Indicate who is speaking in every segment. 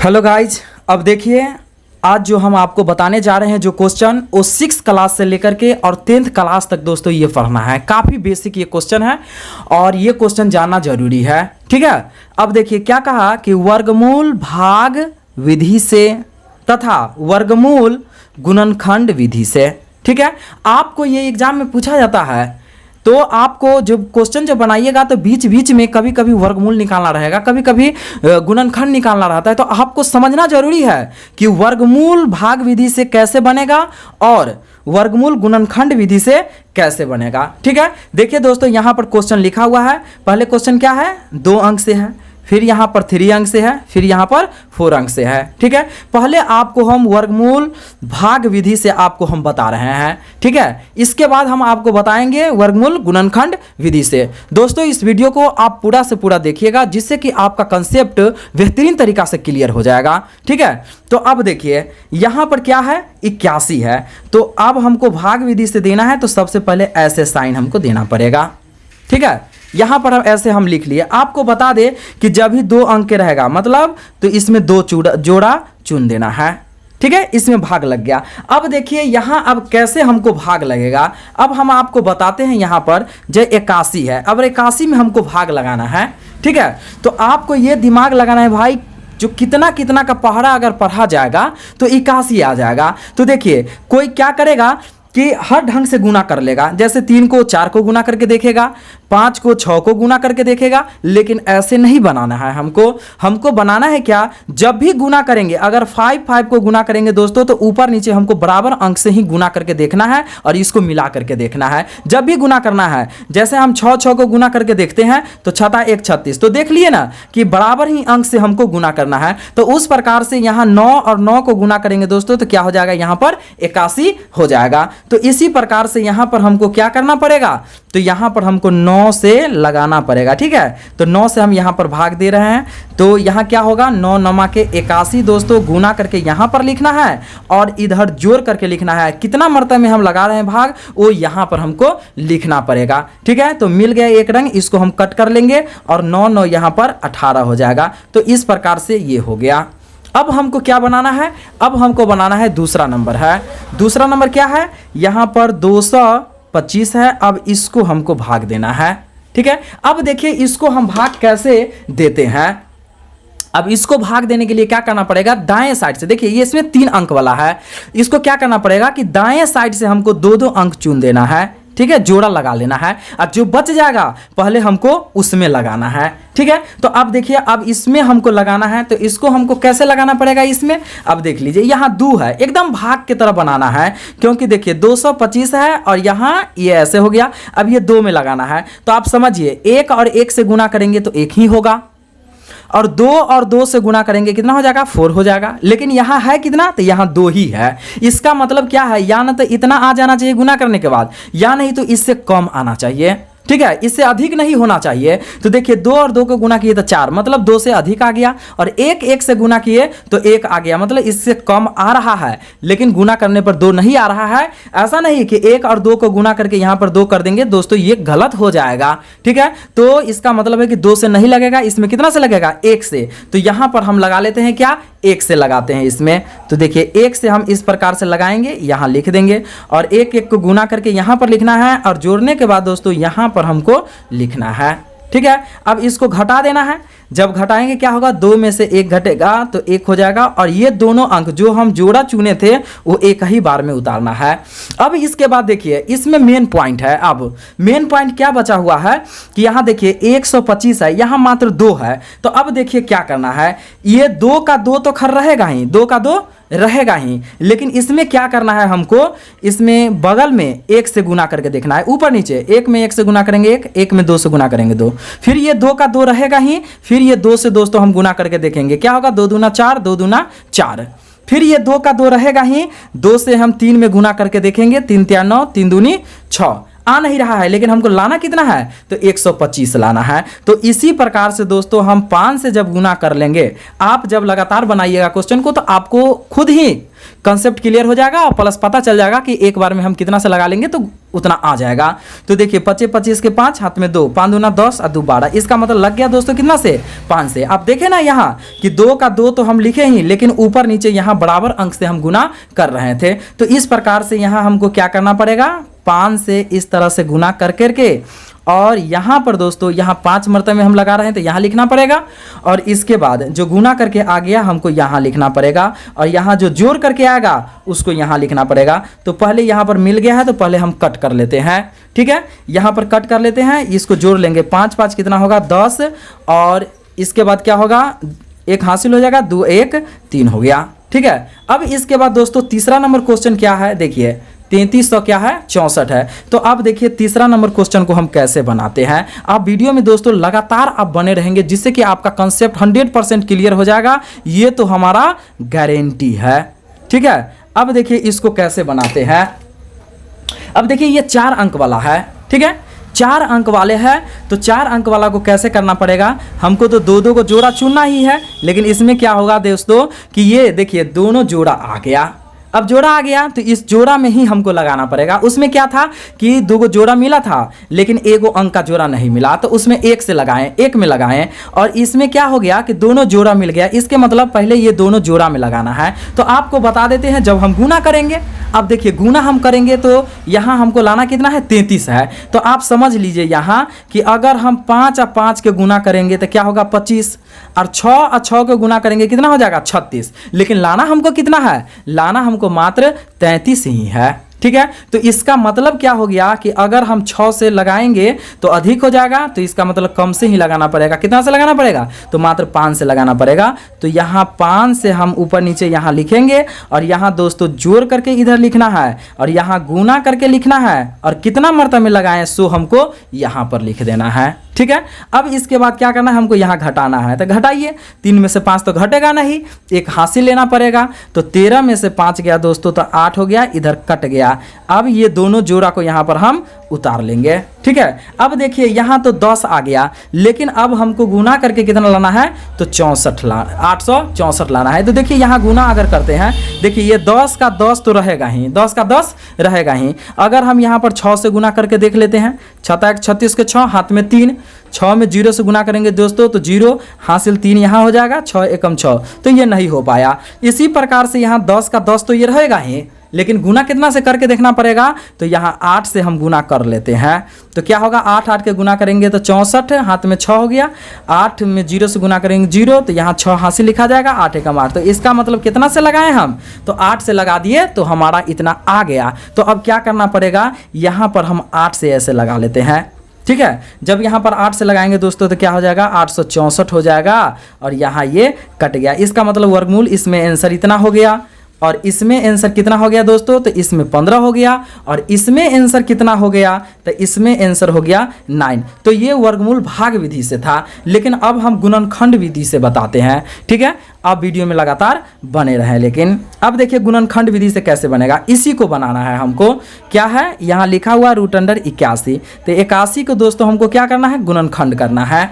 Speaker 1: Hello guys, अब देखिए आज जो हम आपको बताने जा रहे हैं जो क्वेश्चन वो 6 क्लास से लेकर के और 10th क्लास तक दोस्तों ये पढ़ना है। काफ़ी बेसिक ये क्वेश्चन है और ये क्वेश्चन जानना जरूरी है। ठीक है, अब देखिए क्या कहा कि वर्गमूल भाग विधि से तथा वर्गमूल गुणनखंड विधि से। ठीक है, आपको ये एग्जाम में पूछा जाता है तो आपको जो क्वेश्चन जो बनाइएगा तो बीच बीच में कभी कभी वर्गमूल निकालना रहेगा, कभी कभी गुणनखंड निकालना रहता है। तो आपको समझना जरूरी है कि वर्गमूल भाग विधि से कैसे बनेगा और वर्गमूल गुणनखंड विधि से कैसे बनेगा। ठीक है, देखिए दोस्तों यहाँ पर क्वेश्चन लिखा हुआ है। पहले क्वेश्चन क्या है, 2 अंक से है, फिर यहाँ पर 3 अंक से है, फिर यहाँ पर 4 अंक से है। ठीक है, पहले आपको हम वर्गमूल भाग विधि से आपको हम बता रहे हैं। ठीक है, इसके बाद हम आपको बताएंगे वर्गमूल गुणनखंड विधि से। दोस्तों इस वीडियो को आप पूरा से पूरा देखिएगा जिससे कि आपका कंसेप्ट बेहतरीन तरीका से क्लियर हो जाएगा। ठीक है, तो अब देखिए यहाँ पर क्या है, 81 है। तो अब हमको भाग विधि से देना है तो सबसे पहले ऐसे साइन हमको देना पड़ेगा। ठीक है, यहाँ पर हम ऐसे हम लिख लिए। आपको बता दे कि जब भी 2 अंक के रहेगा मतलब तो इसमें 2 जोड़ा चुन देना है। ठीक है, इसमें भाग लग गया। अब देखिए यहाँ अब कैसे हमको भाग लगेगा, अब हम आपको बताते हैं। यहाँ पर जो 81 है, अब 81 में हमको भाग लगाना है। ठीक है, तो आपको ये दिमाग लगाना है भाई, जो कितना कितना का पहाड़ा अगर पढ़ा जाएगा तो 81 आ जाएगा। तो देखिए कोई क्या करेगा कि हर ढंग से गुना कर लेगा, जैसे 3 को 4 को गुना करके देखेगा, 5 को 6 को गुना करके देखेगा। लेकिन ऐसे नहीं बनाना है हमको बनाना है क्या, जब भी गुना करेंगे अगर 5 को गुना करेंगे दोस्तों तो ऊपर नीचे हमको बराबर अंक से ही गुना करके देखना है और इसको मिला करके देखना है। जब भी गुना करना है, जैसे हम 6 को गुना करके देखते हैं तो 6 1 36, तो देख लिए ना कि बराबर ही अंक से हमको गुना करना है। तो उस प्रकार से यहाँ 9 और 9 को गुना करेंगे दोस्तों तो क्या हो जाएगा, यहाँ पर 81 हो जाएगा। तो इसी प्रकार से यहाँ पर हमको क्या करना पड़ेगा, तो यहाँ पर हमको 9 से लगाना पड़ेगा। ठीक है, तो 9 से हम यहाँ पर भाग दे रहे हैं तो यहाँ क्या होगा, 9 9 के 81 दोस्तों गुना करके यहाँ पर लिखना है और इधर जोड़ करके लिखना है। कितना मरतबे में हम लगा रहे हैं भाग वो यहाँ पर हमको लिखना पड़ेगा। ठीक है, तो मिल गया एक रंग, इसको हम कट कर लेंगे और 9 9 यहाँ पर 18 हो जाएगा। तो इस प्रकार से ये हो गया। अब हमको क्या बनाना है, अब हमको बनाना है दूसरा नंबर है। दूसरा नंबर क्या है, यहाँ पर 225 है। अब इसको हमको भाग देना है। ठीक है, अब देखिए इसको हम भाग कैसे देते हैं। अब इसको भाग देने के लिए क्या करना पड़ेगा, दाएं साइड से देखिए ये इसमें 3 अंक वाला है, इसको क्या करना पड़ेगा कि दाएं साइड से हमको 2 अंक चुन देना है। ठीक है, जोड़ा लगा लेना है और जो बच जाएगा पहले हमको उसमें लगाना है। ठीक है, तो अब देखिए अब इसमें हमको लगाना है तो इसको हमको कैसे लगाना पड़ेगा इसमें। अब देख लीजिए यहाँ 2 है, एकदम भाग की तरह बनाना है क्योंकि देखिए 225 है और यहाँ ये ऐसे हो गया। अब ये 2 में लगाना है तो आप समझिए 1 और 1 से गुना करेंगे तो 1 ही होगा और 2 और 2 से गुना करेंगे कितना हो जाएगा, 4 हो जाएगा। लेकिन यहाँ है कितना, तो यहाँ 2 ही है। इसका मतलब क्या है, या ना तो इतना आ जाना चाहिए गुना करने के बाद, या नहीं तो इससे कम आना चाहिए। ठीक है, इससे अधिक नहीं होना चाहिए। तो देखिए 2 और 2 को गुना किए तो 4, मतलब 2 से अधिक आ गया और 1 1 से गुना किए तो 1 आ गया, मतलब इससे कम आ रहा है। लेकिन गुना करने पर 2 नहीं आ रहा है। ऐसा नहीं कि 1 और 2 को गुना करके यहाँ पर 2 कर देंगे दोस्तों, ये गलत हो जाएगा। ठीक है, तो इसका मतलब है कि 2 से नहीं लगेगा, इसमें कितना से लगेगा, 1 से। तो यहाँ पर हम लगा लेते हैं क्या, 1 से लगाते हैं इसमें। तो देखिए 1 से हम इस प्रकार से लगाएंगे, यहाँ लिख देंगे और 1 1 को गुना करके यहाँ पर लिखना है और जोड़ने के बाद दोस्तों यहाँ पर हमको लिखना है। ठीक है, अब इसको घटा देना है। जब घटाएंगे क्या होगा, 2 में से 1 घटेगा तो 1 हो जाएगा और ये दोनों अंक जो हम जोड़ा चुने थे वो एक ही बार में उतारना है। अब इसके बाद देखिए इसमें मेन पॉइंट है। अब मेन पॉइंट क्या बचा हुआ है कि यहाँ देखिए 125 है, यहाँ मात्र 2 है। तो अब देखिए क्या करना है, ये 2 का 2 तो खैर रहेगा ही, 2 का 2 रहेगा ही, लेकिन इसमें क्या करना है हमको, इसमें बगल में 1 से गुना करके देखना है, ऊपर नीचे 1 में 1 से गुना करेंगे 1, 1 में 2 से गुना करेंगे 2, फिर ये 2 का 2 रहेगा ही, फिर ये 2 से दोस्तों हम गुना करके देखेंगे क्या होगा, 2 दूना 4, 2 दूना 4, फिर ये 2 का 2 रहेगा ही, 2 से हम 3 में गुना करके देखेंगे, 3 3 9, 3 दूनी 6। आ नहीं रहा है, लेकिन हमको लाना कितना है, तो 125 लाना है। तो इसी प्रकार से दोस्तों हम 5 से जब गुना कर लेंगे, आप जब लगातार बनाइएगा क्वेश्चन को तो आपको खुद ही कंसेप्ट क्लियर हो जाएगा और प्लस पता चल जाएगा कि एक बार में हम कितना से लगा लेंगे तो उतना आ जाएगा। तो देखिए 25 25 के 5 हाथ में 2, 5 दूना 10 और 2 12, इसका मतलब लग गया दोस्तों कितना से, 5 से। आप देखें ना यहाँ कि 2 का 2 तो हम लिखे ही, लेकिन ऊपर नीचे यहाँ बराबर अंक से हम गुना कर रहे थे। तो इस प्रकार से यहाँ हमको क्या करना पड़ेगा, 5 से इस तरह से गुना कर करके, और यहाँ पर दोस्तों यहाँ 5 मरतबे में हम लगा रहे हैं तो यहाँ लिखना पड़ेगा, और इसके बाद जो गुना करके आ गया हमको यहाँ लिखना पड़ेगा, और यहाँ जो जोड़ करके आएगा उसको यहाँ लिखना पड़ेगा। तो पहले यहाँ पर मिल गया है तो पहले हम कट कर लेते हैं, ठीक है, यहाँ पर कट कर लेते हैं, इसको जोड़ लेंगे, 5 5 कितना होगा 10, और इसके बाद क्या होगा, 1 हासिल हो जाएगा, 2 1 3 हो गया, ठीक है। अब इसके बाद दोस्तों तीसरा नंबर क्वेश्चन क्या है, देखिए 3300 क्या है, 64 है। तो अब देखिए तीसरा नंबर क्वेश्चन को हम कैसे बनाते हैं। आप वीडियो में दोस्तों लगातार आप बने रहेंगे, जिससे कि आपका कंसेप्ट 100% क्लियर हो जाएगा, ये तो हमारा गारंटी है, ठीक है। अब देखिए इसको कैसे बनाते हैं। अब देखिए ये 4 अंक वाला है, ठीक है, 4 अंक वाले हैं, तो 4 अंक वाला को कैसे करना पड़ेगा, हमको तो 2 को जोड़ा चुनना ही है, लेकिन इसमें क्या होगा दोस्तों कि ये देखिए दोनों जोड़ा आ गया। अब जोड़ा आ गया तो इस जोड़ा में ही हमको लगाना पड़ेगा। उसमें क्या था कि 2 को जोड़ा मिला था, लेकिन 1 अंक का जोड़ा नहीं मिला, तो उसमें 1 से लगाएं, 1 में लगाएं, और इसमें क्या हो गया कि दोनों जोड़ा मिल गया। इसके मतलब पहले ये दोनों जोड़ा में लगाना है। तो आपको बता देते हैं जब हम गुना करेंगे, अब देखिए गुना हम करेंगे तो यहाँ हमको लाना कितना है, 33 है। तो आप समझ लीजिए यहाँ कि अगर हम 5 और 5 के गुना करेंगे तो क्या होगा 25, और 6 और 6 के गुना करेंगे कितना हो जाएगा 36, लेकिन लाना हमको कितना है, लाना हमको मात्र 33 ही है, ठीक है। तो इसका मतलब क्या हो गया कि अगर हम 6 से लगाएंगे तो अधिक हो जाएगा, तो इसका मतलब कम से ही लगाना पड़ेगा। कितना से लगाना पड़ेगा, तो मात्र 5 से लगाना पड़ेगा। तो यहाँ 5 से हम ऊपर नीचे यहाँ लिखेंगे, और यहाँ दोस्तों जोड़ करके इधर लिखना है, और यहाँ गुना करके लिखना है, और कितना मरतबे में लगाएं सो हमको यहाँ पर लिख देना है, ठीक है। अब इसके बाद क्या करना है, हमको यहाँ घटाना है, तो घटाइए, 3 में से 5 तो घटेगा नहीं, 1 हासिल लेना पड़ेगा। तो 13 में से 5 गया दोस्तों तो 8 हो गया, इधर कट गया। अब ये दोनों जोड़ा को यहाँ पर हम उतार लेंगे, ठीक है। अब देखिए यहाँ तो 10 आ गया, लेकिन अब हमको गुना करके कितना लाना है, तो 864 लाना है। तो देखिए यहाँ गुना अगर करते हैं, देखिए ये 10 का 10 तो रहेगा ही, 10 का 10 रहेगा ही। अगर हम यहाँ पर 6 से गुना करके देख लेते हैं, 6 36 के 6 हाथ में 3, 6 में 0 से गुना करेंगे दोस्तों तो 0 हासिल 3 यहाँ हो जाएगा, 6 एकम 6, तो ये नहीं हो पाया। इसी प्रकार से यहाँ 10 का 10 तो ये रहेगा ही, लेकिन गुना कितना से करके देखना पड़ेगा, तो यहाँ 8 से हम गुना कर लेते हैं। तो क्या होगा, 8 8 के गुना करेंगे तो 64, हाथ में 6 हो गया, 8 में 0 से गुना करेंगे 0, तो यहाँ 6 हासिल लिखा जाएगा, 8 एकम 8। तो इसका मतलब कितना से लगाएं हम, तो 8 से लगा दिए तो हमारा इतना आ गया। तो अब क्या करना पड़ेगा, यहाँ पर हम 8 से ऐसे लगा लेते हैं, ठीक है। जब यहाँ पर 8 से लगाएंगे दोस्तों तो क्या हो जाएगा, 864 हो जाएगा, और यहाँ ये कट गया। इसका मतलब वर्गमूल, इसमें आंसर इतना हो गया, और इसमें आंसर कितना हो गया दोस्तों, तो इसमें 15 हो गया, और इसमें आंसर कितना हो गया, तो इसमें आंसर हो गया 9। तो ये वर्गमूल भाग विधि से था, लेकिन अब हम गुणनखंड विधि से बताते हैं, ठीक है। आप वीडियो में लगातार बने रहें। लेकिन अब देखिए गुणनखंड विधि से कैसे बनेगा, इसी को बनाना है हमको। क्या है, यहाँ लिखा हुआ √81, तो 81 को दोस्तों हमको क्या करना है, गुणनखंड करना है,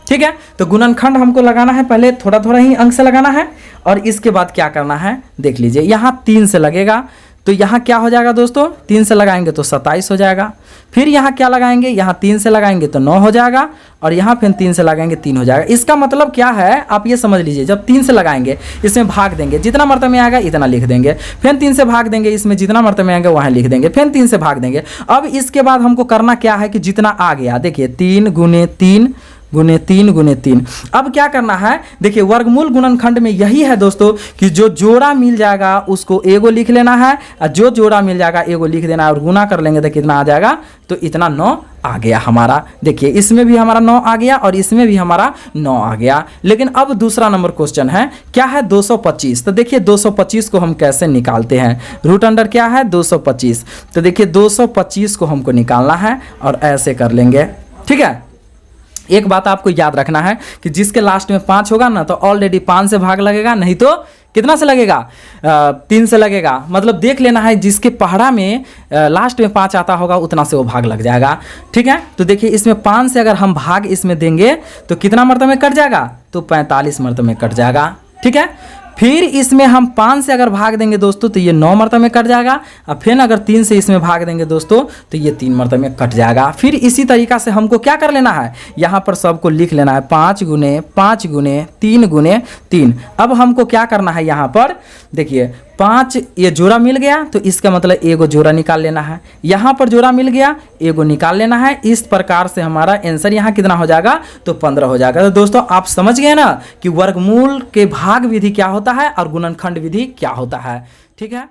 Speaker 1: ठीक है। तो गुणनखंड हमको लगाना है, पहले थोड़ा थोड़ा ही अंक से लगाना है, और इसके बाद क्या करना है देख लीजिए, यहाँ 3 से लगेगा, तो यहाँ क्या हो जाएगा दोस्तों, 3 से लगाएंगे तो 27 हो जाएगा। फिर यहाँ क्या लगाएंगे, यहाँ 3 से लगाएंगे तो 9 हो जाएगा, और यहाँ फिर 3 से लगाएंगे 3 हो जाएगा। इसका मतलब क्या है, आप ये समझ लीजिए, जब 3 से लगाएंगे इसमें भाग देंगे, जितना मरतबे में आएगा इतना लिख देंगे, फिर 3 से भाग देंगे, इसमें जितना मरतबे में आएगा वहाँ लिख देंगे, फिर 3 से भाग देंगे। अब इसके बाद हमको करना क्या है कि जितना आ गया, देखिए 3 गुने 3 गुने 3 गुने 3। अब क्या करना है, देखिए वर्गमूल गुणनखंड में यही है दोस्तों कि जो जोड़ा मिल जाएगा उसको एगो लिख लेना है, और जो जोड़ा मिल जाएगा एगो लिख देना है, और गुना कर लेंगे तो कितना आ जाएगा, तो इतना 9 आ गया हमारा। देखिए इसमें भी हमारा 9 आ गया, और इसमें भी हमारा 9 आ गया। लेकिन अब दूसरा नंबर क्वेश्चन है, क्या है 225। तो देखिए 225 को हम कैसे निकालते हैं, रूट अंडर क्या है 225। तो देखिए 225 को हमको निकालना है, और ऐसे कर लेंगे, ठीक है। एक बात आपको याद रखना है कि जिसके लास्ट में 5 होगा ना, तो ऑलरेडी 5 से भाग लगेगा, नहीं तो कितना से लगेगा? 3 से लगेगा। मतलब देख लेना है जिसके पहाड़ा में लास्ट में 5 आता होगा उतना से वो भाग लग जाएगा। ठीक है, तो देखिए इसमें 5 से अगर हम भाग इसमें देंगे तो कितना मरतबे में कट जाएगा? तो 45 मरतबे में कट जाएगा। ठीक है, फिर इसमें हम 5 से अगर भाग देंगे दोस्तों तो ये 9 मरतबे में कट जाएगा। और फिर अगर 3 से इसमें भाग देंगे दोस्तों तो ये 3 मरतबे में कट जाएगा। फिर इसी तरीका से हमको क्या कर लेना है, यहाँ पर सबको लिख लेना है 5 गुने 5 गुने 3 गुने 3। अब हमको क्या करना है, यहाँ पर देखिए 5 ये जोड़ा मिल गया तो इसका मतलब एगो जोड़ा निकाल लेना है, यहाँ पर जोड़ा मिल गया एगो निकाल लेना है। इस प्रकार से हमारा आंसर यहाँ कितना हो जाएगा? तो 15 हो जाएगा। तो दोस्तों आप समझ गए ना कि वर्गमूल के भाग विधि क्या होता है और गुणनखंड विधि क्या होता है। ठीक है।